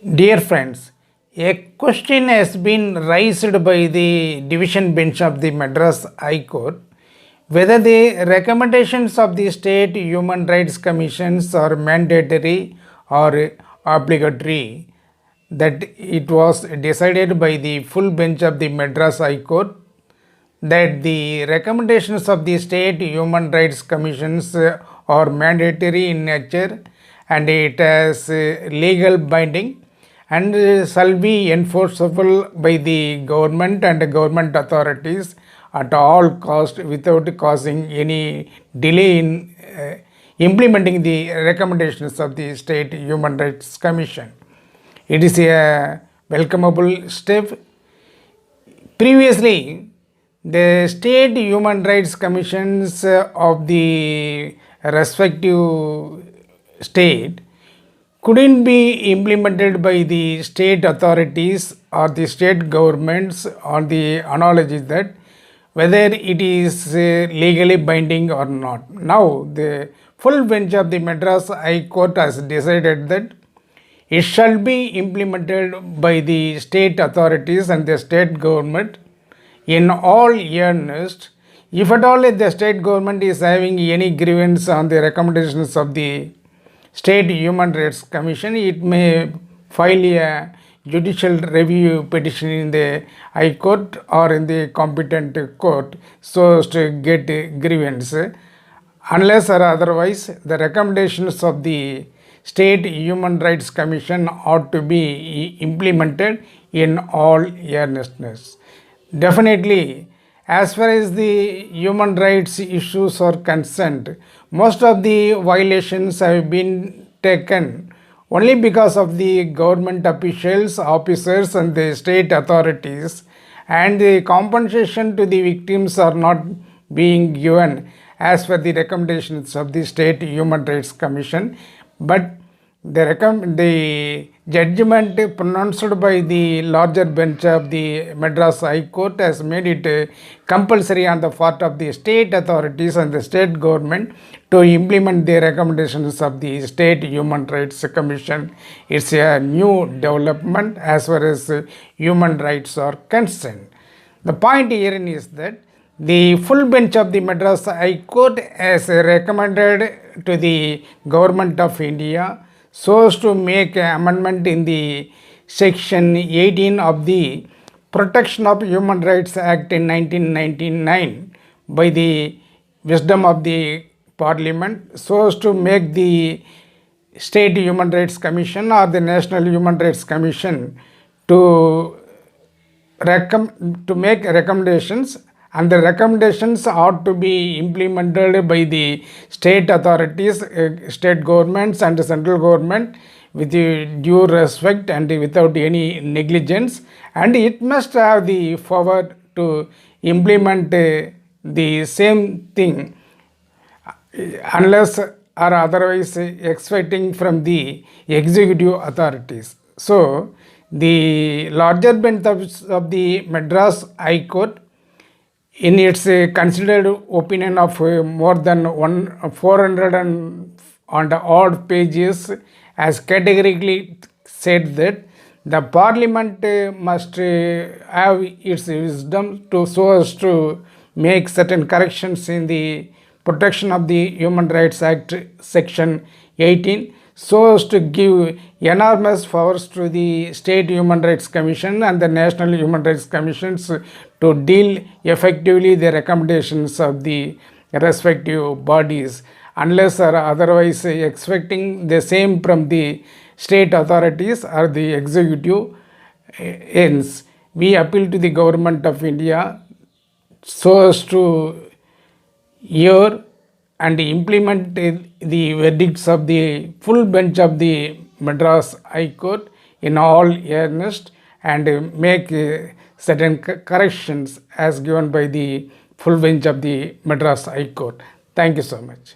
Dear friends, a question has been raised by the division bench of the Madras High Court whether the recommendations of the state human rights commissions are mandatory or obligatory. That it was decided by the full bench of the Madras High Court that the recommendations of the state human rights commissions are mandatory in nature and it has legal binding and shall be enforceable by the government and government authorities at all cost without causing any delay in implementing the recommendations of the State Human Rights Commission. It is a welcomable step. Previously, the State Human Rights Commissions of the respective state couldn't be implemented by the state authorities or the state governments on the analogy that whether it is legally binding or not. Now, the full bench of the Madras High Court has decided that it shall be implemented by the state authorities and the state government in all earnest. If at all the state government is having any grievance on the recommendations of the State Human Rights Commission, it may file a judicial review petition in the High Court or in the competent court so as to get grievance. Unless or otherwise, the recommendations of the State Human Rights Commission ought to be implemented in all earnestness. Definitely, as far as the human rights issues are concerned, most of the violations have been taken only because of the government officials, officers and the state authorities, and the compensation to the victims are not being given as per the recommendations of the State Human Rights Commission. But the judgment pronounced by the larger bench of the Madras High Court has made it compulsory on the part of the state authorities and the state government to implement the recommendations of the State Human Rights Commission. It's a new development as far as human rights are concerned. The point here is that the full bench of the Madras High Court has recommended to the Government of India so as to make an amendment in the section 18 of the Protection of Human Rights Act in 1999 by the wisdom of the Parliament so as to make the State Human Rights Commission or the National Human Rights Commission to make recommendations, and the recommendations ought to be implemented by the state authorities, state governments and central government with due respect and without any negligence, and it must have the power to implement the same thing unless or otherwise expecting from the executive authorities. So, the larger bench of the Madras High Court, in its considered opinion of more than 400 and odd pages, has categorically said that the Parliament must have its wisdom to so as to make certain corrections in the Protection of the Human Rights Act section 18 so as to give enormous powers to the State Human Rights Commission and the National Human Rights Commissions to deal effectively the recommendations of the respective bodies, unless or otherwise expecting the same from the state authorities or the executive ends. We appeal to the Government of India so as to hear and implement the verdicts of the full bench of the Madras High Court in all earnest and make certain corrections as given by the full bench of the Madras High Court. Thank you so much.